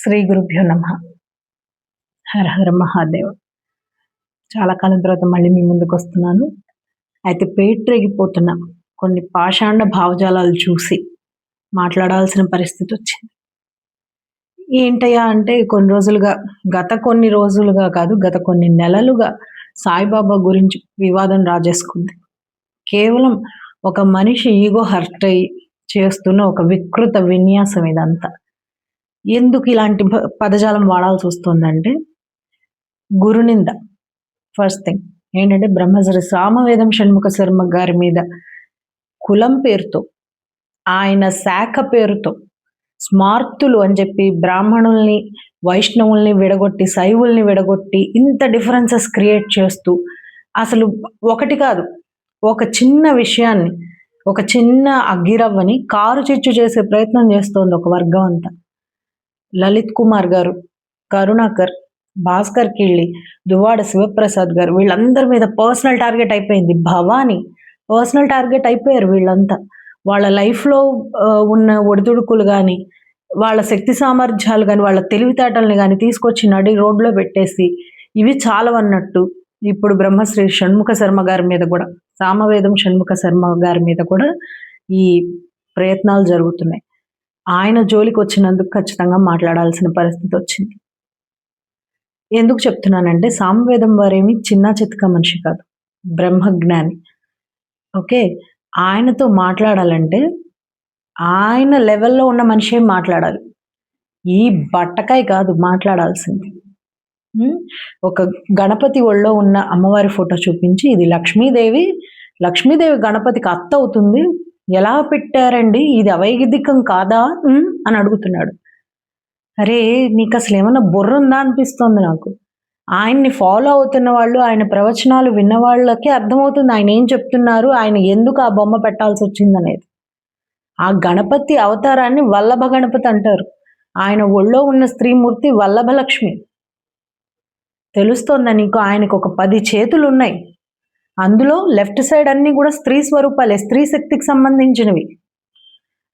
శ్రీ గురుభ్యో నమః. హర హర మహాదేవ్. చాలా కాలం తర్వాత మళ్ళీ మీ ముందుకు వస్తున్నాను. అయితే పేట్రేగిపోతున్న కొన్ని పాషాండ భావజాలాలు చూసి మాట్లాడాల్సిన పరిస్థితి వచ్చింది. ఏంటయ్యా అంటే కొన్ని రోజులుగా కాదు, గత కొన్ని నెలలుగా సాయిబాబా గురించి వివాదం రాజేసుకుంది. కేవలం ఒక మనిషి ఈగో హర్ట్ అయ్యి చేస్తున్న ఒక వికృత విన్యాసం ఇదంతా. ఎందుకు ఇలాంటి పదజాలం వాడాల్సి వస్తుందంటే, గురునింద ఫస్ట్ థింగ్ ఏంటంటే, బ్రహ్మశ్రీ సామవేదం షణ్ముఖ శర్మ గారి మీద కులం పేరుతో, ఆయన శాఖ పేరుతో స్మార్తులు అని చెప్పి బ్రాహ్మణుల్ని వైష్ణవుల్ని విడగొట్టి, శైవుల్ని విడగొట్టి ఇంత డిఫరెన్సెస్ క్రియేట్ చేస్తూ, అసలు ఒకటి కాదు, ఒక చిన్న విషయాన్ని, ఒక చిన్న అగ్గిరవ్వని కారు చిచ్చు చేసే ప్రయత్నం చేస్తోంది ఒక వర్గం అంతా. లలిత్ కుమార్ గారు, కరుణాకర్, భాస్కర్ కిళ్ళి, దువ్వాడ శివప్రసాద్ గారు, వీళ్ళందరి మీద పర్సనల్ టార్గెట్ అయిపోయింది. భవానీ పర్సనల్ టార్గెట్ అయిపోయారు వీళ్ళంతా. వాళ్ళ లైఫ్లో ఉన్న ఒడిదుడుకులు కానీ, వాళ్ళ శక్తి సామర్థ్యాలు కానీ, వాళ్ళ తెలివితేటల్ని కానీ తీసుకొచ్చి నడి రోడ్లో పెట్టేసి ఇవి చాలవన్నట్టు ఇప్పుడు బ్రహ్మశ్రీ షణ్ముఖ శర్మ గారి మీద కూడా, సామవేదం షణ్ముఖ శర్మ గారి మీద కూడా ఈ ప్రయత్నాలు జరుగుతున్నాయి. ఆయన జోలికి వచ్చినందుకు ఖచ్చితంగా మాట్లాడాల్సిన పరిస్థితి వచ్చింది. ఎందుకు చెప్తున్నానంటే, సామవేదం వారేమి చిన్న చితక మనిషి కాదు, బ్రహ్మజ్ఞాని. ఓకే, ఆయనతో మాట్లాడాలంటే ఆయన లెవెల్లో ఉన్న మనిషే మాట్లాడాలి. ఈ బట్టకాయ కాదు మాట్లాడాల్సింది. ఒక గణపతి ఒళ్ళో ఉన్న అమ్మవారి ఫోటో చూపించి, ఇది లక్ష్మీదేవి గణపతికి అత్త అవుతుంది, ఎలా పెట్టారండి, ఇది అవైదికం కాదా అని అడుగుతున్నాడు. అరే, నీకు అసలు ఏమన్నా బుర్ర ఉందా అనిపిస్తోంది నాకు. ఆయన్ని ఫాలో అవుతున్న వాళ్ళు, ఆయన ప్రవచనాలు విన్న వాళ్ళకి అర్థమవుతుంది ఆయన ఏం చెప్తున్నారు, ఆయన ఎందుకు ఆ బొమ్మ పెట్టాల్సి వచ్చింది అనేది. ఆ గణపతి అవతారాన్ని వల్లభ గణపతి అంటారు. ఆయన ఒళ్ళో ఉన్న స్త్రీమూర్తి వల్లభలక్ష్మి. తెలుస్తోందా నీకు? ఆయనకు ఒక 10 చేతులు ఉన్నాయి. అందులో లెఫ్ట్ సైడ్ అన్ని కూడా స్త్రీ స్వరూపాలే, స్త్రీ శక్తికి సంబంధించినవి.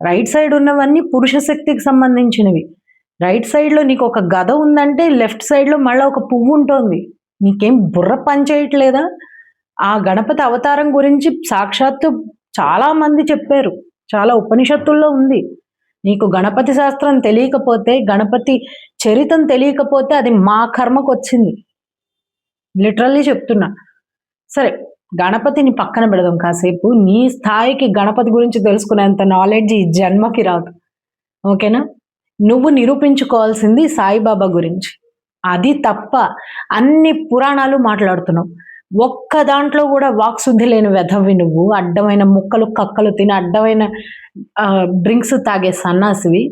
రైట్ సైడ్ ఉన్నవన్నీ పురుష శక్తికి సంబంధించినవి. రైట్ సైడ్లో నీకు ఒక గద ఉందంటే, లెఫ్ట్ సైడ్లో మళ్ళీ ఒక పువ్వు ఉంటుంది. నీకేం బుర్ర పనిచేయట్లేదా? ఆ గణపతి అవతారం గురించి సాక్షాత్తు చాలా మంది చెప్పారు, చాలా ఉపనిషత్తుల్లో ఉంది. నీకు గణపతి శాస్త్రం తెలియకపోతే, గణపతి చరితం తెలియకపోతే అది మా కర్మకు వచ్చింది. లిటరల్లీ చెప్తున్నా. సరే, గణపతిని పక్కన పెడదాం కాసేపు. నీ స్థాయికి గణపతి గురించి తెలుసుకునేంత నాలెడ్జ్ ఈ జన్మకి రాదు. ఓకేనా? నువ్వు నిరూపించుకోవాల్సింది సాయిబాబా గురించి. అది తప్ప అన్ని పురాణాలు మాట్లాడుతున్నావు. ఒక్క దాంట్లో కూడా వాక్శుద్ధి లేని వెధవి నువ్వు. అడ్డమైన ముక్కలు కక్కలు తిని, అడ్డమైన డ్రింక్స్ తాగే సన్నాసివి.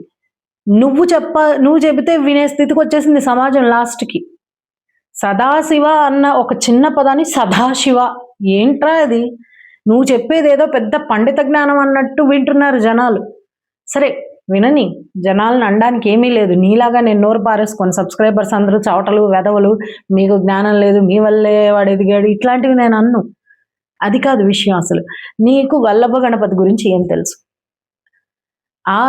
నువ్వు చెబితే వినే స్థితికి వచ్చేసింది సమాజం లాస్ట్కి. సదాశివ అన్న ఒక చిన్న పదాన్ని సదాశివ, ఏంట్రా అది? నువ్వు చెప్పేది ఏదో పెద్ద పండిత జ్ఞానం అన్నట్టు వింటున్నారు జనాలు. సరే వినని, జనాలను అనడానికి ఏమీ లేదు. నీలాగా నేను నోరు పారేసుకొని సబ్స్క్రైబర్స్ అందరూ చవటలు వెధవలు, మీకు జ్ఞానం లేదు, మీ వల్లే వాడు ఎదిగాడు, ఇట్లాంటివి నేను అన్ను. అది కాదు విషయం. అసలు నీకు వల్లభ గణపతి గురించి ఏం తెలుసు? ఆ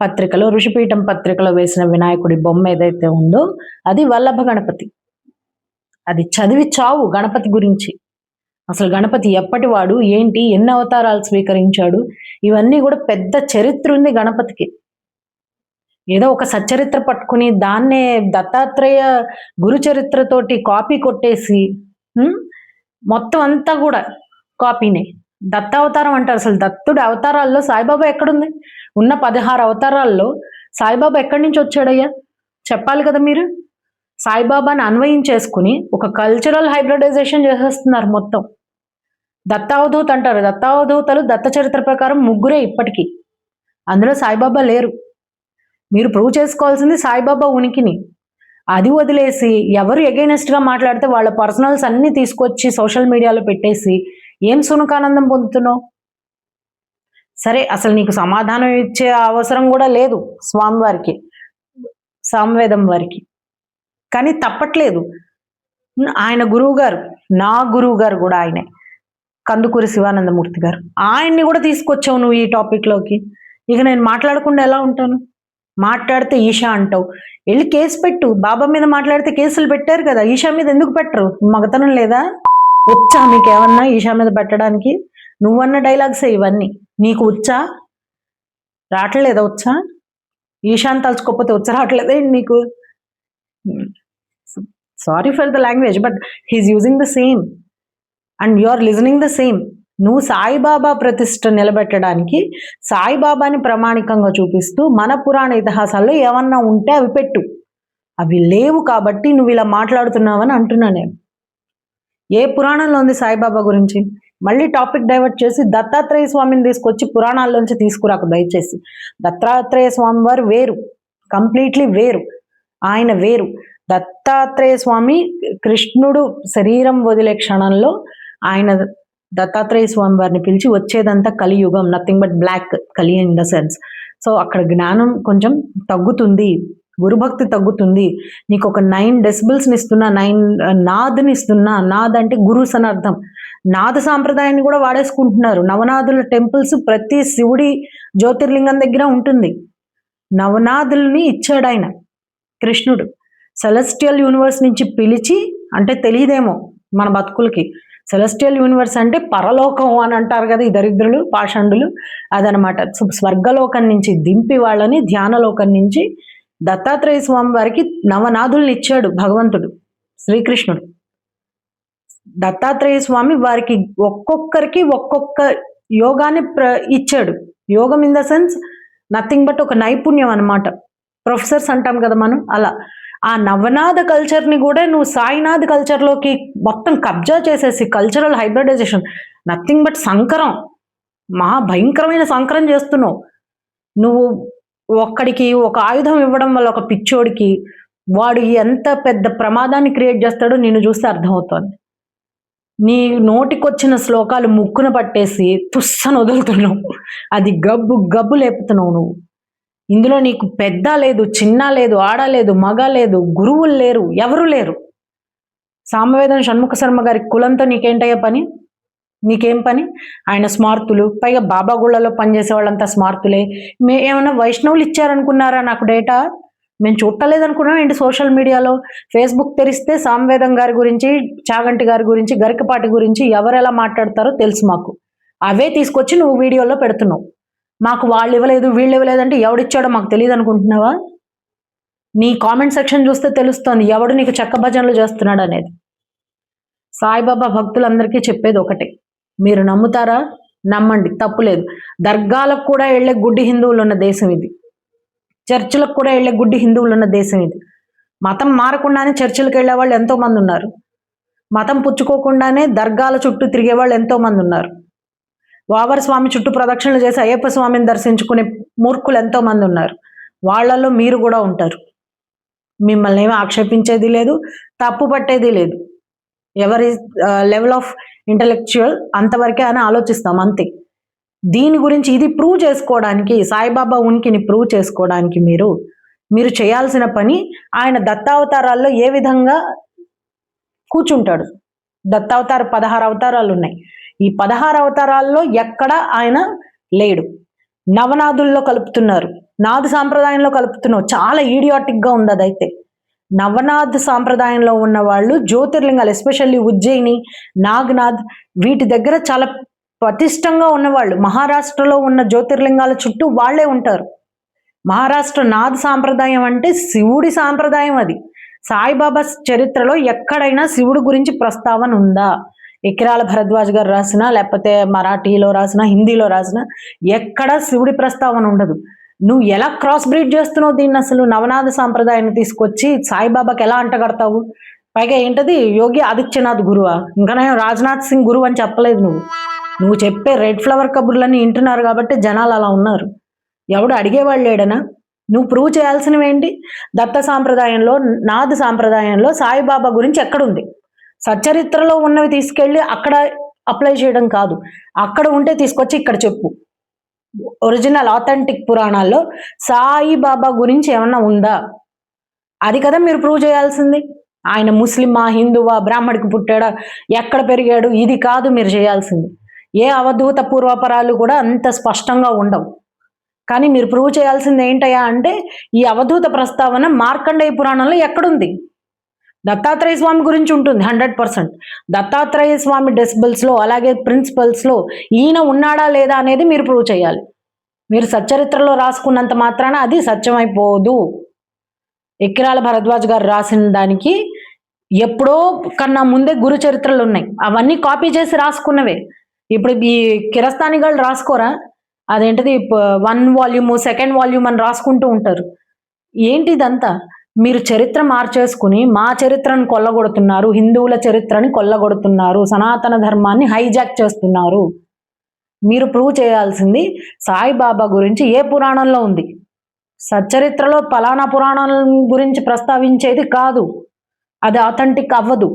పత్రికలో, ఋషిపీఠం పత్రికలో వేసిన వినాయకుడి బొమ్మ ఏదైతే ఉందో అది వల్లభ గణపతి. అది చదివి చావు గణపతి గురించి. అసలు గణపతి ఎప్పటివాడు, ఏంటి, ఎన్ని అవతారాలు స్వీకరించాడు, ఇవన్నీ కూడా పెద్ద చరిత్ర ఉంది గణపతికి. ఏదో ఒక సచ్చరిత్ర పట్టుకుని దాన్నే దత్తాత్రేయ గురు చరిత్రతోటి కాపీ కొట్టేసి మొత్తం అంతా కూడా కాపీనే. దత్తావతారం అంటారు. అసలు దత్తుడి అవతారాల్లో సాయిబాబా ఎక్కడుంది? ఉన్న 16 అవతారాల్లో సాయిబాబా ఎక్కడి నుంచి వచ్చాడయ్యా? చెప్పాలి కదా మీరు. సాయిబాబాని అన్వయించేసుకుని ఒక కల్చరల్ హైబ్రిడైజేషన్ చేసేస్తున్నారు మొత్తం. దత్తావధూత అంటారు. దత్తావధూతలు దత్త చరిత్ర ప్రకారం 3 ఇప్పటికీ. అందులో సాయిబాబా లేరు. మీరు ప్రూవ్ చేసుకోవాల్సింది సాయిబాబా ఉనికిని. అది వదిలేసి ఎవరు ఎగైనెస్ట్గా మాట్లాడితే వాళ్ళ పర్సనల్స్ అన్నీ తీసుకొచ్చి సోషల్ మీడియాలో పెట్టేసి ఏం సునకానందం పొందుతున్నావు? సరే, అసలు నీకు సమాధానం ఇచ్చే అవసరం కూడా లేదు స్వామివారికి, సామవేదం వారికి. కానీ తప్పట్లేదు. ఆయన గురువు గారు, నా గురువు గారు కూడా ఆయనే, కందుకూరి శివానందమూర్తి గారు. ఆయన్ని కూడా తీసుకొచ్చావు నువ్వు ఈ టాపిక్లోకి. ఇక నేను మాట్లాడకుండా ఎలా ఉంటాను? మాట్లాడితే ఈషా అంటావు. వెళ్ళి కేసు పెట్టు. బాబా మీద మాట్లాడితే కేసులు పెట్టారు కదా, ఈషా మీద ఎందుకు పెట్టరు? మగతనం లేదా? వచ్చా మీకేమన్నా ఈషా మీద పెట్టడానికి? నువ్వన్న డైలాగ్సే ఇవన్నీ. నీకు వచ్చా? రావట్లేదా వచ్చా? ఈశాన్ తలుచుకోకపోతే వచ్చి రావట్లేదా నీకు? Sorry for the language, but he's using the same and you are listening the same. నువ్వు సాయిబాబా ప్రతిష్ట నిలబెట్టడానికి సాయిబాబాని ప్రామాణికంగా చూపిస్తూ మన పురాణ ఇతిహాసాల్లో ఏమన్నా ఉంటే అవి పెట్టు. అవి లేవు కాబట్టి నువ్వు ఇలా మాట్లాడుతున్నావని అంటున్నా నేను. ఏ పురాణంలో ఉంది సాయిబాబా గురించి? మళ్ళీ టాపిక్ డైవర్ట్ చేసి దత్తాత్రేయ స్వామిని తీసుకొచ్చి పురాణాల్లోంచి తీసుకురాకు దయచేసి. దత్తాత్రేయ స్వామి వారు వేరు, కంప్లీట్లీ వేరు. ఆయన వేరు. దత్తాత్రేయ స్వామి కృష్ణుడు శరీరం వదిలే క్షణంలో ఆయన దత్తాత్రేయ స్వామి వారిని పిలిచి వచ్చేదంతా కలియుగం, నథింగ్ బట్ బ్లాక్ కలి ఇన్ ద సెన్స్. సో అక్కడ జ్ఞానం కొంచెం తగ్గుతుంది, గురుభక్తి తగ్గుతుంది. నీకు ఒక 9 డెసిబుల్స్ ఇస్తున్నా, 9 నాద్ని ఇస్తున్నా. నాద్ అంటే గురుస్ అని అర్థం. నాద సాంప్రదాయాన్ని కూడా వాడేసుకుంటున్నారు. నవనాథుల టెంపుల్స్ ప్రతి శివుడి జ్యోతిర్లింగం దగ్గర ఉంటుంది. నవనాథుల్ని ఇచ్చాడు ఆయన కృష్ణుడు. సెలెస్టియల్ యూనివర్స్ నుంచి పిలిచి, అంటే తెలియదేమో మన బతుకులకి, సెలెస్టియల్ యూనివర్స్ అంటే పరలోకం అని అంటారు కదా ఈ దరిద్రులు పాషండులు, అదనమాట. స్వర్గలోకం నుంచి దింపి వాళ్ళని ధ్యానలోకం నుంచి దత్తాత్రేయ స్వామి వారికి నవనాథుల్ని ఇచ్చాడు భగవంతుడు శ్రీకృష్ణుడు. దత్తాత్రేయ స్వామి వారికి ఒక్కొక్కరికి ఒక్కొక్క యోగాన్ని ఇచ్చాడు. యోగం in the sense nothing but ఒక నైపుణ్యం అనమాట. ప్రొఫెసర్స్ అంటాం కదా మనం, అలా. ఆ నవనాథ కల్చర్ని కూడా నువ్వు సాయినాథ్ కల్చర్లోకి మొత్తం కబ్జా చేసేసి కల్చరల్ హైబ్రిడైజేషన్, నథింగ్ బట్ సంకరం, మహా భయంకరమైన సంకరం చేస్తున్నావు నువ్వు. ఒక్కడికి ఒక ఆయుధం ఇవ్వడం వల్ల ఒక పిచ్చోడికి వాడు ఎంత పెద్ద ప్రమాదాన్ని క్రియేట్ చేస్తాడో నిన్ను చూస్తే అర్థమవుతోంది. నీ నోటికొచ్చిన శ్లోకాలు ముక్కున పట్టేసి తుస్సను వదులుతున్నావు, అది గబ్బు గబ్బు లేపుతున్నావు నువ్వు. ఇందులో నీకు పెద్ద లేదు, చిన్న లేదు, ఆడ లేదు, మగ లేదు, గురువులు లేరు, ఎవరు లేరు. సామవేదం షణ్ముఖ శర్మ గారి కులంతో నీకేంటయ్యా పని? నీకేం పని? ఆయన స్మార్తులు, పైగా బాబా గుళ్ళలో పనిచేసే వాళ్ళంతా స్మార్తులే. ఏమన్నా వైష్ణవులు ఇచ్చారనుకున్నారా నాకు డేటా? మేము చూడలేదనుకున్నాం ఏంటి సోషల్ మీడియాలో? ఫేస్బుక్ తెరిస్తే సామవేదం గారి గురించి, చాగంటి గారి గురించి, గరికపాటి గురించి ఎవరెలా మాట్లాడతారో తెలుసు మాకు. అవే తీసుకొచ్చి నువ్వు వీడియోలో పెడుతున్నావు. మాకు వాళ్ళు ఇవ్వలేదు, వీళ్ళు ఇవ్వలేదంటే ఎవడిచ్చాడో మాకు తెలియదు అనుకుంటున్నావా? నీ కామెంట్ సెక్షన్ చూస్తే తెలుస్తోంది ఎవడు నీకు చెక్క భజనలు చేస్తున్నాడు అనేది. సాయిబాబా భక్తులందరికీ చెప్పేది ఒకటే, మీరు నమ్ముతారా? నమ్మండి, తప్పులేదు. దర్గాలకు కూడా వెళ్ళే గుడ్డి హిందువులు ఉన్న దేశం ఇది. చర్చిలకు కూడా వెళ్ళే గుడ్డి హిందువులు ఉన్న దేశం ఇది. మతం మారకుండానే చర్చిలకు వెళ్ళే వాళ్ళు ఎంతో మంది ఉన్నారు. మతం పుచ్చుకోకుండానే దర్గాల చుట్టూ తిరిగే వాళ్ళు ఎంతో మంది ఉన్నారు. వావర్ స్వామి చుట్టూ ప్రదక్షిణలు చేసి అయ్యప్ప స్వామిని దర్శించుకునే మూర్ఖులు ఎంతో మంది ఉన్నారు. వాళ్ళల్లో మీరు కూడా ఉంటారు. మిమ్మల్ని ఏమీ ఆక్షేపించేది లేదు, తప్పు పట్టేది లేదు. ఎవరి లెవెల్ ఆఫ్ ఇంటలెక్చువల్ అంతవరకే అని ఆలోచిస్తాం అంతే. దీని గురించి ఇది ప్రూవ్ చేసుకోవడానికి, సాయిబాబా ఉనికిని ప్రూవ్ చేసుకోవడానికి మీరు చేయాల్సిన పని, ఆయన దత్తావతారాల్లో ఏ విధంగా కూర్చుంటాడు. దత్తావతార 16 అవతారాలు ఉన్నాయి. ఈ 16 అవతారాల్లో ఎక్కడ ఆయన లేడు. నవనాథుల్లో కలుపుతున్నారు, నాథ సాంప్రదాయంలో కలుపుతున్నారు. చాలా ఈడియాటిక్ గా ఉంది అదైతే. నవనాథ్ సాంప్రదాయంలో ఉన్న వాళ్ళు జ్యోతిర్లింగాలు, ఎస్పెషల్లీ ఉజ్జయిని, నాగనాథ్, వీటి దగ్గర చాలా పటిష్టంగా ఉన్నవాళ్ళు. మహారాష్ట్రలో ఉన్న జ్యోతిర్లింగాల చుట్టూ వాళ్లే ఉంటారు. మహారాష్ట్ర నాథ్ సాంప్రదాయం అంటే శివుడి సాంప్రదాయం అది. సాయిబాబా చరిత్రలో ఎక్కడైనా శివుడి గురించి ప్రస్తావన ఉందా? ఎకిరాల భరద్వాజ్ గారు రాసినా, లేకపోతే మరాఠీలో రాసినా, హిందీలో రాసినా ఎక్కడ శివుడి ప్రస్తావన ఉండదు. నువ్వు ఎలా క్రాస్ బ్రీడ్ చేస్తున్నావు దీన్ని? అసలు నవనాథ సాంప్రదాయాన్ని తీసుకొచ్చి సాయిబాబాకి ఎలా అంటగడతావు? పైగా ఏంటది, యోగి ఆదిత్యనాథ్ గురువా? ఇంకా నేను రాజ్నాథ్ సింగ్ గురువు అని చెప్పలేదు. నువ్వు చెప్పే రెడ్ ఫ్లవర్ కబుర్లన్నీ వింటున్నారు కాబట్టి జనాలు అలా ఉన్నారు. ఎవడు అడిగేవాళ్ళు లేడనా? నువ్వు ప్రూవ్ చేయాల్సినవేంటి? దత్త సాంప్రదాయంలో, నాథ సాంప్రదాయంలో సాయిబాబా గురించి ఎక్కడుంది? సచ్చరిత్రలో ఉన్నవి తీసుకెళ్ళి అక్కడ అప్లై చేయడం కాదు, అక్కడ ఉంటే తీసుకొచ్చి ఇక్కడ చెప్పు. ఒరిజినల్ ఆథెంటిక్ పురాణాల్లో సాయిబాబా గురించి ఏమన్నా ఉందా? అది కదా మీరు ప్రూవ్ చేయాల్సింది. ఆయన ముస్లిమా, హిందువా, బ్రాహ్మడికి పుట్టాడా, ఎక్కడ పెరిగాడు, ఇది కాదు మీరు చేయాల్సింది. ఏ అవధూత పూర్వపరాలు కూడా అంత స్పష్టంగా ఉండవు. కానీ మీరు ప్రూవ్ చేయాల్సింది ఏంటయ్యా అంటే ఈ అవధూత ప్రస్తావన మార్కండేయ పురాణంలో ఎక్కడుంది? దత్తాత్రేయ స్వామి గురించి ఉంటుంది 100%. దత్తాత్రేయ స్వామి డెసిబుల్స్లో అలాగే ప్రిన్సిపల్స్లో ఈయన ఉన్నాడా లేదా అనేది మీరు ప్రూవ్ చేయాలి. మీరు సచ్చరిత్రలో రాసుకున్నంత మాత్రాన అది సత్యమైపోదు. ఎక్కిరాల భరద్వాజ్ గారు రాసిన దానికి ఎప్పుడో కన్నా ముందే గురు చరిత్రలు ఉన్నాయి, అవన్నీ కాపీ చేసి రాసుకున్నవే. ఇప్పుడు ఈ కిరస్తానిగాళ్ళు రాసుకోరా? అదేంటిది 1 వాల్యూమ్ 2nd వాల్యూమ్ అని రాసుకుంటూ ఉంటారు. ఏంటి ఇదంతా? మీరు చరిత్ర మార్చేసుకుని మా చరిత్రను కొల్లగొడుతున్నారు, హిందువుల చరిత్రని కొల్లగొడుతున్నారు, సనాతన ధర్మాన్ని హైజాక్ చేస్తున్నారు. మీరు ప్రూవ్ చేయాల్సింది సాయిబాబా గురించి ఏ పురాణంలో ఉంది? సచ్చరిత్రలో ఫలానా పురాణాల గురించి ప్రస్తావించేది కాదు, అది ఆథెంటిక్ అవ్వదు.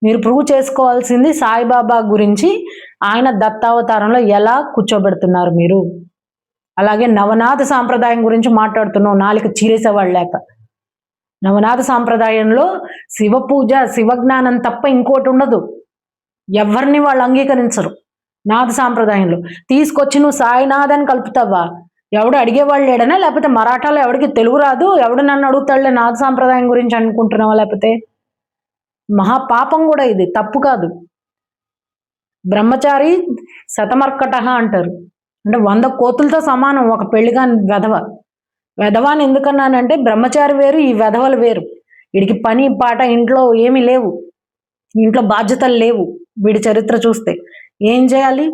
మీరు ప్రూవ్ చేసుకోవాల్సింది సాయిబాబా గురించి ఆయన దత్తావతారంలో ఎలా కూర్చోబెడుతున్నారు మీరు. అలాగే నవనాథ సాంప్రదాయం గురించి మాట్లాడుతున్నావు నాలుక చీరేసేవాళ్ళు లేక. నవనాథ సాంప్రదాయంలో శివ పూజ శివజ్ఞానం తప్ప ఇంకోటి ఉండదు. ఎవరిని వాళ్ళు అంగీకరించరు. నాథ సాంప్రదాయంలో తీసుకొచ్చి నువ్వు సాయినాథ్ అని కలుపుతావా? ఎవడు అడిగేవాళ్ళు లేడనా? లేకపోతే మరాఠాలో ఎవడికి తెలుగు రాదు, ఎవడు నన్ను అడుగుతాడులే నాథ సాంప్రదాయం గురించి అనుకుంటున్నావా? లేకపోతే మహాపాపం కూడా ఇది, తప్పు కాదు. బ్రహ్మచారి శతమర్కట అంటారు, అంటే 100 కోతులతో సమానం ఒక పెళ్లిగాని వెధవ. వెధవాని ఎందుకన్నానంటే బ్రహ్మచారి వేరు, ఈ వెధవలు వేరు. వీడికి పని పాట ఇంట్లో ఏమీ లేవు, ఇంట్లో బాధ్యతలు లేవు. వీడి చరిత్ర చూస్తే ఏం చేయాలి?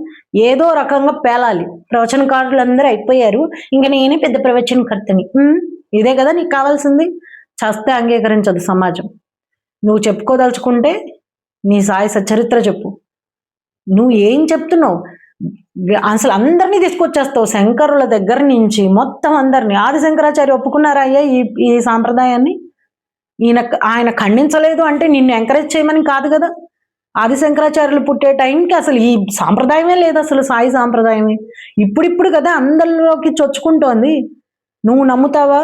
ఏదో రకంగా పేలాలి. ప్రవచనకారులు అందరూ అయిపోయారు, ఇంకా నేనే పెద్ద ప్రవచనకర్తని. ఇదే కదా నీకు కావాల్సింది? చస్తే అంగీకరించదు సమాజం. నువ్వు చెప్పుకోదలుచుకుంటే నీ సాయి సచరిత్ర చెప్పు. నువ్వు ఏం చెప్తున్నావు? అసలు అందరినీ తీసుకొచ్చేస్తావు, శంకరుల దగ్గర నుంచి మొత్తం అందరినీ. ఆది శంకరాచార్య ఒప్పుకున్నారా అయ్యా ఈ సాంప్రదాయాన్ని? ఆయన ఖండించలేదు అంటే నిన్ను ఎంకరేజ్ చేయమని కాదు కదా. ఆది శంకరాచార్యులు పుట్టే టైంకి అసలు ఈ సాంప్రదాయమే లేదు, అసలు సాయి సాంప్రదాయమే ఇప్పుడిప్పుడు కదా అందరిలోకి చొచ్చుకుంటోంది. నువ్వు నమ్ముతావా?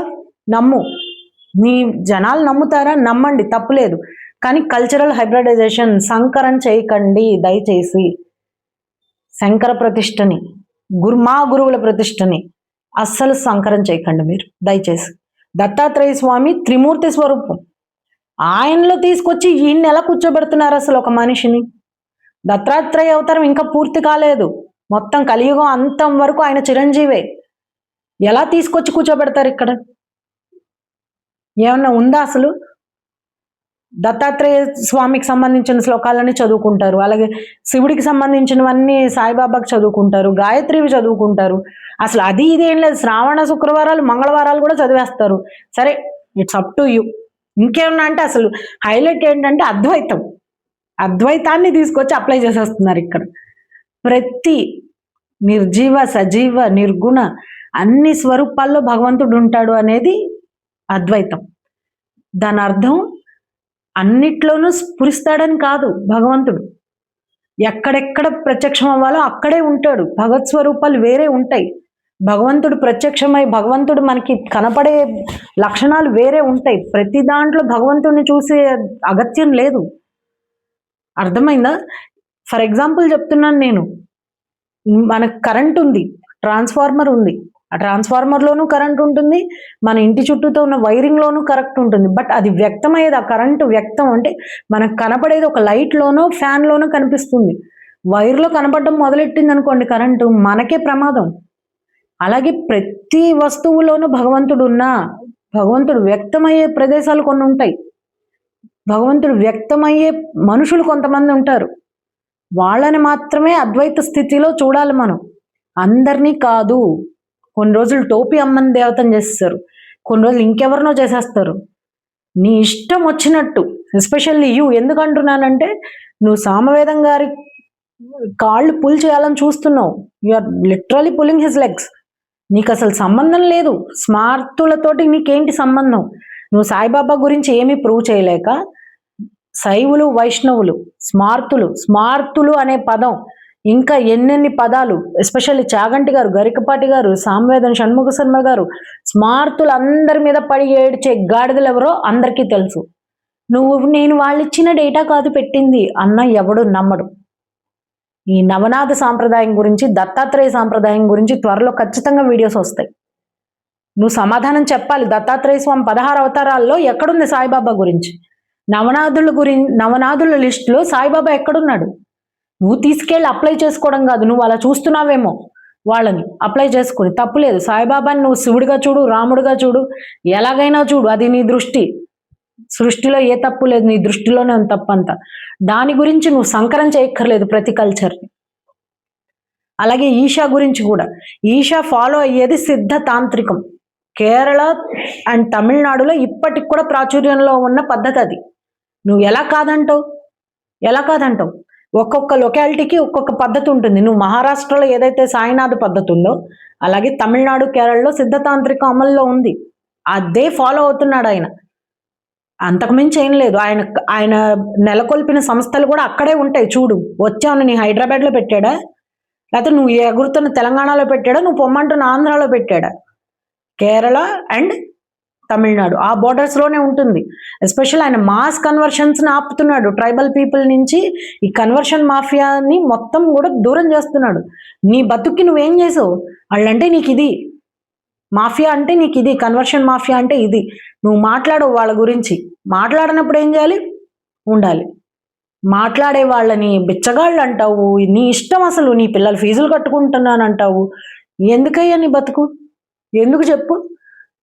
నమ్ము. నీ జనాలు నమ్ముతారా? నమ్మండి, తప్పులేదు. కానీ కల్చరల్ హైబ్రిడైజేషన్ సంకరం చేయకండి దయచేసి. శంకర ప్రతిష్టని, మా గురువుల ప్రతిష్టని అస్సలు సంకరం చేయకండి మీరు దయచేసి. దత్తాత్రేయ స్వామి త్రిమూర్తి స్వరూపం, ఆయనలో తీసుకొచ్చి ఈయన్ని ఎలా కూర్చోబెడుతున్నారు అసలు ఒక మనిషిని? దత్తాత్రేయ అవతారం ఇంకా పూర్తి కాలేదు, మొత్తం కలియుగం అంతం వరకు ఆయన చిరంజీవే. ఎలా తీసుకొచ్చి కూర్చోబెడతారు ఇక్కడ? ఏమన్నా ఉందా అసలు? దత్తాత్రేయ స్వామికి సంబంధించిన శ్లోకాలని చదువుకుంటారు, అలాగే శివుడికి సంబంధించినవన్నీ సాయిబాబాకి చదువుకుంటారు, గాయత్రివి చదువుకుంటారు. అసలు అది ఇదేం లేదు, శ్రావణ శుక్రవారాలు మంగళవారాలు కూడా చదివేస్తారు. సరే, ఇట్స్ అప్ టు యూ. ఇంకేమన్నా అంటే అసలు హైలైట్ ఏంటంటే అద్వైతాన్ని తీసుకొచ్చి అప్లై చేసేస్తున్నారు ఇక్కడ. ప్రతి నిర్జీవ సజీవ నిర్గుణ అన్ని స్వరూపాల్లో భగవంతుడు ఉంటాడు అనేది అద్వైతం. దాని అర్థం అన్నిట్లోనూ స్ఫురిస్తాడని కాదు. భగవంతుడు ఎక్కడెక్కడ ప్రత్యక్షం అవ్వాలో అక్కడే ఉంటాడు. భగవత్ స్వరూపాలు వేరే ఉంటాయి. భగవంతుడు ప్రత్యక్షమై భగవంతుడు మనకి కనపడే లక్షణాలు వేరే ఉంటాయి. ప్రతి దాంట్లో భగవంతుడిని చూసే అగత్యం లేదు. అర్థమైందా? ఫర్ ఎగ్జాంపుల్ చెప్తున్నాను నేను. మనకు కరెంట్ ఉంది, ట్రాన్స్ఫార్మర్ ఉంది, ఆ ట్రాన్స్ఫార్మర్లోనూ కరెంట్ ఉంటుంది, మన ఇంటి చుట్టూతో ఉన్న వైరింగ్లోనూ కరెక్ట్ ఉంటుంది. బట్ అది వ్యక్తమయ్యేది, ఆ కరెంటు వ్యక్తం అంటే మనకు కనపడేది ఒక లైట్లోనో ఫ్యాన్లోనో కనిపిస్తుంది. వైర్లో కనపడడం మొదలెట్టింది అనుకోండి కరెంటు, మనకే ప్రమాదం. అలాగే ప్రతి వస్తువులోనూ భగవంతుడు వ్యక్తమయ్యే ప్రదేశాలు కొన్ని ఉంటాయి. భగవంతుడు వ్యక్తమయ్యే మనుషులు కొంతమంది ఉంటారు. వాళ్ళని మాత్రమే అద్వైత స్థితిలో చూడాలి మనం, అందరినీ కాదు. కొన్ని రోజులు టోపీ అమ్మని దేవతను చేస్తారు, కొన్ని రోజులు ఇంకెవరినో చేసేస్తారు. నీ ఇష్టం వచ్చినట్టు. ఎస్పెషల్లీ ఎందుకంటున్నానంటే నువ్వు సామవేదం గారి కాళ్ళు పుల్ చేయాలని చూస్తున్నావు. You are literally pulling his legs. నీకు అసలు సంబంధం లేదు స్మార్తులతోటి, నీకేంటి సంబంధం? నువ్వు సాయిబాబా గురించి ఏమీ ప్రూవ్ చేయలేక శైవులు వైష్ణవులు స్మార్తులు అనే పదం, ఇంకా ఎన్నెన్ని పదాలు, ఎస్పెషల్లీ చాగంటి గారు, గరికపాటి గారు, సామవేదం షణ్ముఖ శర్మ గారు, స్మార్తులు అందరి మీద పడి ఏడ్చే గాడిదలు ఎవరో అందరికీ తెలుసు. నేను వాళ్ళు ఇచ్చిన డేటా కాదు పెట్టింది అన్న ఎవడు నమ్మడు. ఈ నవనాథ సాంప్రదాయం గురించి, దత్తాత్రేయ సాంప్రదాయం గురించి త్వరలో ఖచ్చితంగా వీడియోస్ వస్తాయి. నువ్వు సమాధానం చెప్పాలి. దత్తాత్రేయ స్వామి 16 అవతారాల్లో ఎక్కడుంది సాయిబాబా గురించి? నవనాథుల లిస్టులో సాయిబాబా ఎక్కడున్నాడు? నువ్వు తీసుకెళ్ళి అప్లై చేసుకోవడం కాదు, నువ్వు అలా చూస్తున్నావేమో వాళ్ళని అప్లై చేసుకుని. తప్పులేదు, సాయిబాబాని నువ్వు శివుడిగా చూడు, రాముడిగా చూడు, ఎలాగైనా చూడు, అది నీ దృష్టి. సృష్టిలో ఏ తప్పు లేదు, నీ దృష్టిలోనే ఉంది తప్పంతా. దాని గురించి నువ్వు సంకరం చేయక్కర్లేదు ప్రతి కల్చర్ని. అలాగే ఈషా గురించి కూడా, ఈషా ఫాలో అయ్యేది సిద్ధ తాంత్రికం. కేరళ అండ్ తమిళనాడులో ఇప్పటికి కూడా ప్రాచుర్యంలో ఉన్న పద్ధతి అది. నువ్వు ఎలా కాదంటావు? ఒక్కొక్క లొకాలిటీకి ఒక్కొక్క పద్ధతి ఉంటుంది. నువ్వు మహారాష్ట్రలో ఏదైతే సాయినాథ్ పద్ధతి ఉందో, అలాగే తమిళనాడు, కేరళలో సిద్ధతాంత్రిక అమల్లో ఉంది. అదే ఫాలో అవుతున్నాడు ఆయన. అంతకుమించి ఏం లేదు. ఆయన నెలకొల్పిన సంస్థలు కూడా అక్కడే ఉంటాయి. చూడు, వచ్చావు నీ హైదరాబాద్లో పెట్టాడా, లేకపోతే నువ్వు ఎగురుతున్న తెలంగాణలో పెట్టాడా, నువ్వు పొమ్మంటున్న ఆంధ్రాలో పెట్టాడా? కేరళ అండ్ తమిళనాడు ఆ బోర్డర్స్లోనే ఉంటుంది. ఎస్పెషల్ ఆయన మాస్ కన్వర్షన్స్ని ఆపుతున్నాడు. ట్రైబల్ పీపుల్ నుంచి ఈ కన్వర్షన్ మాఫియాని మొత్తం కూడా దూరం చేస్తున్నాడు. నీ బతుక్కి నువ్వేం చేసావు? వాళ్ళంటే నీకు ఇది మాఫియా, అంటే నీకు ఇది కన్వర్షన్ మాఫియా, అంటే ఇది. నువ్వు మాట్లాడవు వాళ్ళ గురించి. మాట్లాడినప్పుడు ఏం చేయాలి? ఉండాలి. మాట్లాడే వాళ్ళని బిచ్చగాళ్ళు అంటావు. నీ ఇష్టం, అసలు నీ పిల్లలు ఫీజులు కట్టుకుంటున్నాను అంటావు. ఎందుకయ్యా నీ బతుకు? ఎందుకు చెప్పు?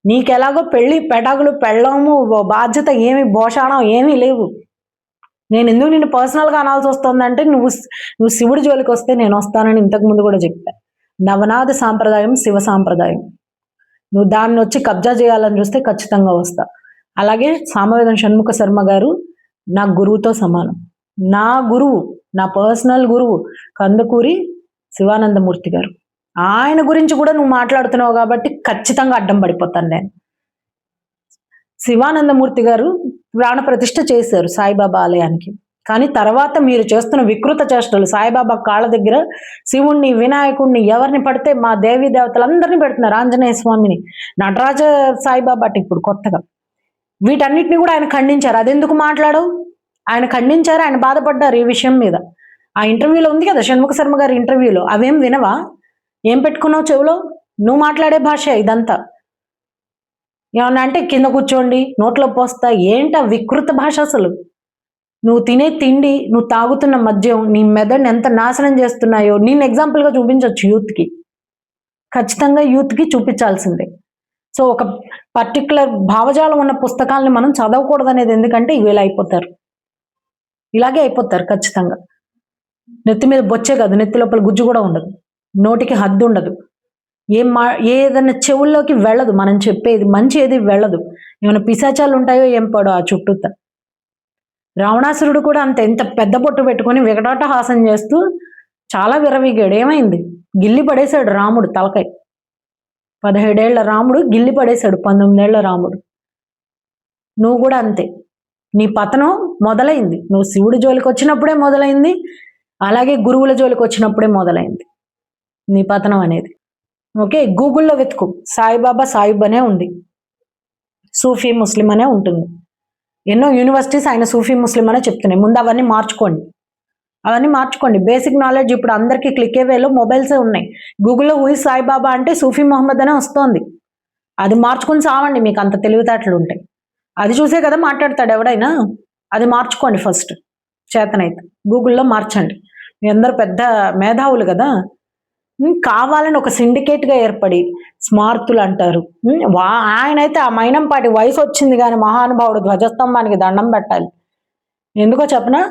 నీకెలాగో పెళ్ళి పెటాకులు పెళ్ళము బాధ్యత ఏమి భోషాణం ఏమీ లేవు. నేను ఎందుకు నిన్ను పర్సనల్గా అనాల్సి వస్తుందంటే, నువ్వు శివుడి జోలికి వస్తే నేను వస్తానని ఇంతకుముందు కూడా చెప్పా. నవనాథ సాంప్రదాయం శివ సాంప్రదాయం. నువ్వు దాన్ని వచ్చి కబ్జా చేయాలని చూస్తే ఖచ్చితంగా వస్తా. అలాగే సామవేదం షణ్ముఖ శర్మ గారు నా గురువుతో సమానం. నా గురువు, నా పర్సనల్ గురువు కందుకూరి శివానందమూర్తి గారు. ఆయన గురించి కూడా నువ్వు మాట్లాడుతున్నావు కాబట్టి ఖచ్చితంగా అడ్డం పడిపోతాను నేను. శివానందమూర్తి గారు ప్రాణ ప్రతిష్ఠ చేశారు సాయిబాబా ఆలయానికి. కానీ తర్వాత మీరు చేస్తున్న వికృత చేష్టలు, సాయిబాబా కాళ్ళ దగ్గర శివుణ్ణి, వినాయకుడిని, ఎవరిని పడితే మా దేవీ దేవతలందరినీ పెడుతున్నారు, ఆంజనేయ స్వామిని, నటరాజ సాయిబాబా ఇప్పుడు కొత్తగా. వీటన్నిటిని కూడా ఆయన ఖండించారు. అదెందుకు మాట్లాడవు? ఆయన ఖండించారు, ఆయన బాధపడ్డారు ఈ విషయం మీద. ఆ ఇంటర్వ్యూలో ఉంది కదా షణ్ముఖ శర్మ గారి ఇంటర్వ్యూలో. అవేం వినవా? ఏం పెట్టుకున్నావు చెవులో? నువ్వు మాట్లాడే భాష ఇదంతా. ఏమన్నా అంటే కింద కూర్చోండి, నోట్లో పోస్తా, ఏంట వికృత భాష అసలు. నువ్వు తినే తిండి, నువ్వు తాగుతున్న మద్యం నీ మెదడుని ఎంత నాశనం చేస్తున్నాయో నేను ఎగ్జాంపుల్గా చూపించవచ్చు యూత్కి. ఖచ్చితంగా యూత్కి చూపించాల్సిందే. సో ఒక పర్టికులర్ భావజాలం ఉన్న పుస్తకాలని మనం చదవకూడదు అనేది ఎందుకంటే వీళ్ళు అయిపోతారు, ఇలాగే అయిపోతారు ఖచ్చితంగా. నెత్తి మీద బొచ్చే కాదు, నెత్తి లోపల గుజ్జు కూడా ఉండదు, నోటికి హద్దు ఉండదు, ఏదైనా చెవుల్లోకి వెళ్ళదు, మనం చెప్పేది మంచి ఏది వెళ్ళదు. ఏమైనా పిశాచాలు ఉంటాయో ఏం పడో ఆ చుట్టూత. రావణాసురుడు కూడా అంత ఎంత పెద్ద బొట్టు పెట్టుకొని వికటాట హాసం చేస్తూ చాలా విరవీగాడు. ఏమైంది? గిల్లి పడేశాడు రాముడు తలకాయ. 17 ఏళ్ల రాముడు గిల్లి పడేశాడు 19 ఏళ్ల రాముడు. నువ్వు కూడా అంతే. నీ పతనం మొదలైంది. నువ్వు శివుడి జోలికి వచ్చినప్పుడే మొదలైంది, అలాగే గురువుల జోలికి వచ్చినప్పుడే మొదలైంది నీ పతనం అనేది. ఓకే, గూగుల్లో వెతుకు, సాయిబాబా సాయిబ్ అనే ఉంది, సూఫీ ముస్లిం అనే ఉంటుంది. ఎన్నో యూనివర్సిటీస్ ఆయన సూఫీ ముస్లిం అనే చెప్తున్నాయి. ముందు అవన్నీ మార్చుకోండి. బేసిక్ నాలెడ్జ్ ఇప్పుడు అందరికీ క్లిక్ అయ్యేలో మొబైల్సే ఉన్నాయి. గూగుల్లో హూ ఇస్ సాయిబాబా అంటే సూఫీ మొహమ్మద్ అనే వస్తుంది. అది మార్చుకొని సావండి, మీకు అంత తెలివితేటలు ఉంటాయి. అది చూసే కదా మాట్లాడతాడు ఎవడైనా. అది మార్చుకోండి ఫస్ట్ చేతనైతే. గూగుల్లో మార్చండి. మీ అందరూ పెద్ద మేధావులు కదా. కావాలని ఒక సిండికేట్గా ఏర్పడి స్మార్తులు అంటారు. ఆయనైతే ఆ మైనంపాటి వయసు వచ్చింది కానీ మహానుభావుడు ధ్వజస్తంభానికి దండం పెట్టాలి. ఎందుకో చెప్పనా?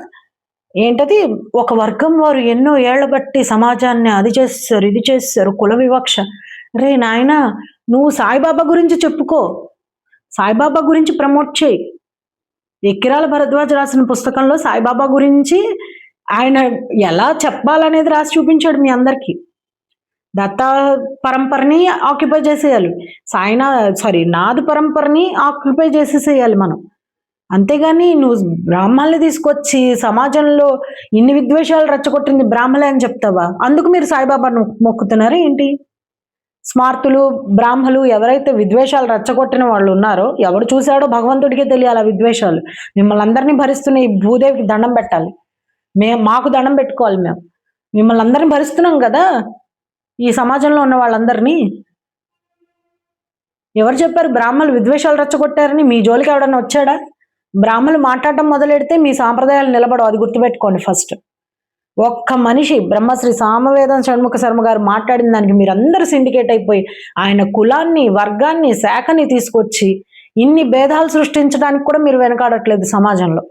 ఏంటది, ఒక వర్గం వారు ఎన్నో ఏళ్ల బట్టి సమాజాన్ని అది చేస్తారు, ఇది చేస్తారు, కుల వివక్ష. రే నాయన, నువ్వు సాయిబాబా గురించి చెప్పుకో, సాయిబాబా గురించి ప్రమోట్ చేయి. ఎక్కిరాల భరద్వాజ్ రాసిన పుస్తకంలో సాయిబాబా గురించి ఆయన ఎలా చెప్పాలనేది రాసి చూపించాడు మీ అందరికీ. దత్త పరంపరని ఆక్యుపై చేసేయాలి, నాథ్ పరంపరని ఆక్యుపై చేసేసేయాలి మనం. అంతేగాని నువ్వు బ్రాహ్మణుల్ని తీసుకొచ్చి సమాజంలో ఇన్ని విద్వేషాలు రెచ్చగొట్టింది బ్రాహ్మలే అని చెప్తావా? అందుకు మీరు సాయిబాబాను మొక్కుతున్నారా ఏంటి? స్మార్తులు, బ్రాహ్మలు ఎవరైతే విద్వేషాలు రెచ్చగొట్టిన వాళ్ళు ఉన్నారో, ఎవడు చూశాడో భగవంతుడికే తెలియాలి ఆ విద్వేషాలు. మిమ్మల్ని అందరినీ భరిస్తున్న ఈ భూదేవికి దండం పెట్టాలి, మాకు దండం పెట్టుకోవాలి. మిమ్మల్ని అందరిని భరిస్తున్నాం కదా, ఈ సమాజంలో ఉన్న వాళ్ళందరినీ. ఎవరు చెప్పారు బ్రాహ్మణులు విద్వేషాలు రెచ్చగొట్టారని? మీ జోలికి ఎవడన్నా వచ్చాడా? బ్రాహ్మణులు మాట్లాడటం మొదలెడితే మీ సాంప్రదాయాలు నిలబడవు, అది గుర్తుపెట్టుకోండి ఫస్ట్. ఒక్క మనిషి బ్రహ్మశ్రీ సామవేదం షణ్ముఖ శర్మ గారు మాట్లాడిన దానికి మీరందరూ సిండికేట్ అయిపోయి ఆయన కులాన్ని, వర్గాన్ని, శాఖని తీసుకొచ్చి ఇన్ని భేదాలు సృష్టించడానికి కూడా మీరు వెనకాడట్లేదు సమాజంలో.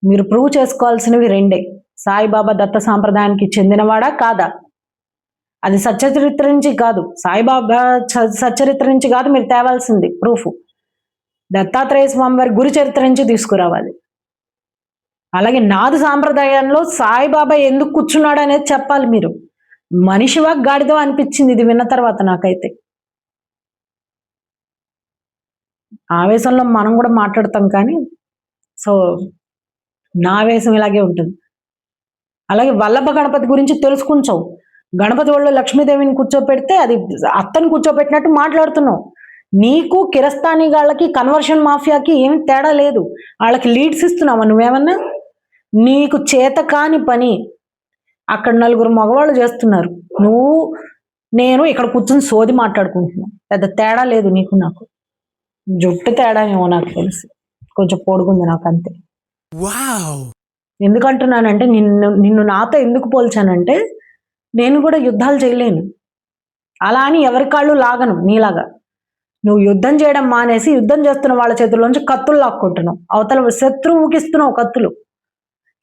మీరు ప్రూవ్ చేసుకోవాల్సినవి రెండే: సాయిబాబా దత్త సాంప్రదాయానికి చెందినవాడా కాదా? అది సచ్చరిత్ర నుంచి కాదు, సాయిబాబా సచ్చరిత్ర నుంచి కాదు మీరు తేవాల్సింది ప్రూఫ్. దత్తాత్రేయ స్వామి వారి గురు చరిత్ర నుంచి తీసుకురావాలి. అలాగే నాదు సాంప్రదాయంలో సాయిబాబా ఎందుకు కూర్చున్నాడు అనేది చెప్పాలి మీరు. మనిషివా గాడిదో అనిపించింది ఇది విన్న తర్వాత నాకైతే. ఆవేశంలో మనం కూడా మాట్లాడతాం కానీ, సో నా ఆవేశం ఇలాగే ఉంటుంది. అలాగే వల్లభ గణపతి గురించి తెలుసుకుంటావు. గణపతి వాళ్ళు లక్ష్మీదేవిని కూర్చోపెడితే అది అత్తని కూర్చోపెట్టినట్టు మాట్లాడుతున్నావు. నీకు కిరస్తానీ గాళ్ళకి, కన్వర్షన్ మాఫియాకి ఏమి తేడా లేదు. వాళ్ళకి లీడ్స్ ఇస్తున్నావా నువ్వేమన్నా? నీకు చేత కాని పని అక్కడ నలుగురు మగవాళ్ళు చేస్తున్నారు, నేను ఇక్కడ కూర్చొని సోది మాట్లాడుకుంటున్నాను. పెద్ద తేడా లేదు నీకు నాకు. జుట్టు తేడా ఏమో నాకు తెలిసి కొంచెం పొడుగుంది నాకు, అంతే. ఎందుకంటున్నానంటే నిన్ను నాతో ఎందుకు పోల్చానంటే, నేను కూడా యుద్ధాలు చేయలేను, అలా అని ఎవరి కాళ్ళు లాగను నీలాగా. నువ్వు యుద్ధం చేయడం మానేసి యుద్ధం చేస్తున్న వాళ్ళ చేతుల్లోంచి కత్తులు లాక్కుంటున్నావు, అవతల శత్రువుకి ఇస్తున్నావు కత్తులు.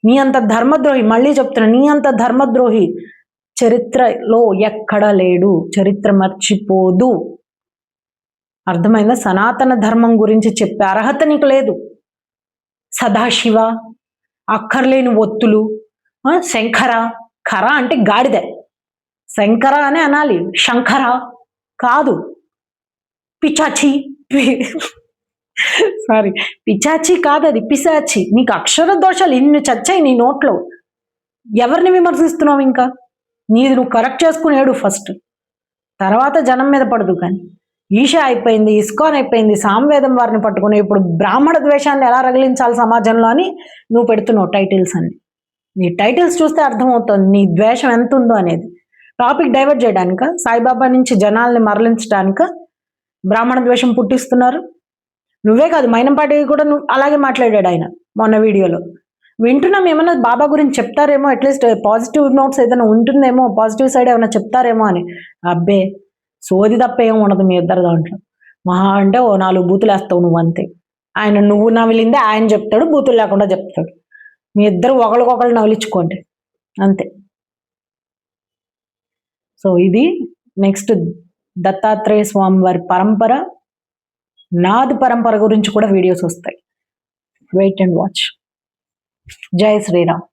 నీ అంత ధర్మద్రోహి, మళ్ళీ చెప్తున్నా, నీ అంత ధర్మద్రోహి చరిత్రలో ఎక్కడా లేడు. చరిత్ర మర్చిపోదు, అర్థమైందా? సనాతన ధర్మం గురించి చెప్పే అర్హత నీకు లేదు. సదాశివ, అక్కర్లేని ఒత్తులు, శంకర. ఖర అంటే గాడిద, శంకర అనే అనాలి, శంకర కాదు. పిచాచి, సారీ, పిచాచి కాదు అది, పిశాచి. నీకు అక్షర దోషాలు ఇన్ని చచ్చాయి నీ నోట్లో. ఎవరిని విమర్శిస్తున్నావు? ఇంకా నీది నువ్వు కరెక్ట్ చేసుకునేడు ఫస్ట్, తర్వాత జనం మీద పడదు. కానీ ఈషా అయిపోయింది, ఇస్కాన్ అయిపోయింది, సామవేదం వారిని పట్టుకుని ఇప్పుడు బ్రాహ్మణ ద్వేషాన్ని ఎలా రగిలించాలి సమాజంలో అని నువ్వు పెడుతున్నావు టైటిల్స్ అన్ని. నీ టైటిల్స్ చూస్తే అర్థమవుతుంది నీ ద్వేషం ఎంత ఉందో అనేది. టాపిక్ డైవర్ట్ చేయడానిక, సాయిబాబా నుంచి జనాల్ని మరలించడానిక బ్రాహ్మణ ద్వేషం పుట్టిస్తున్నారు? నువ్వే కాదు, మైనంపాటి కూడా నువ్వు అలాగే మాట్లాడాడు ఆయన మొన్న వీడియోలో. వింటున్నాం, ఏమన్నా బాబా గురించి చెప్తారేమో, అట్లీస్ట్ పాజిటివ్ నోట్స్ ఏదైనా ఉంటుందేమో, పాజిటివ్ సైడ్ ఏమైనా చెప్తారేమో అని. అబ్బే సోది తప్ప ఏం ఉండదు మీ ఇద్దరు దాంట్లో. మహా అంటే ఓ 4 బూతులు వేస్తావు నువ్వు, అంతే. ఆయన నువ్వు నవిలిందే ఆయన చెప్తాడు, బూతులు లేకుండా చెప్తాడు. మీ ఇద్దరు ఒకరికొకరు నవలించుకోండి, అంతే. సో ఇది నెక్స్ట్ దత్తాత్రేయ స్వామి వారి పరంపర, నాది పరంపర గురించి కూడా వీడియోస్ వస్తాయి. Wait and watch. జై శ్రీరామ్.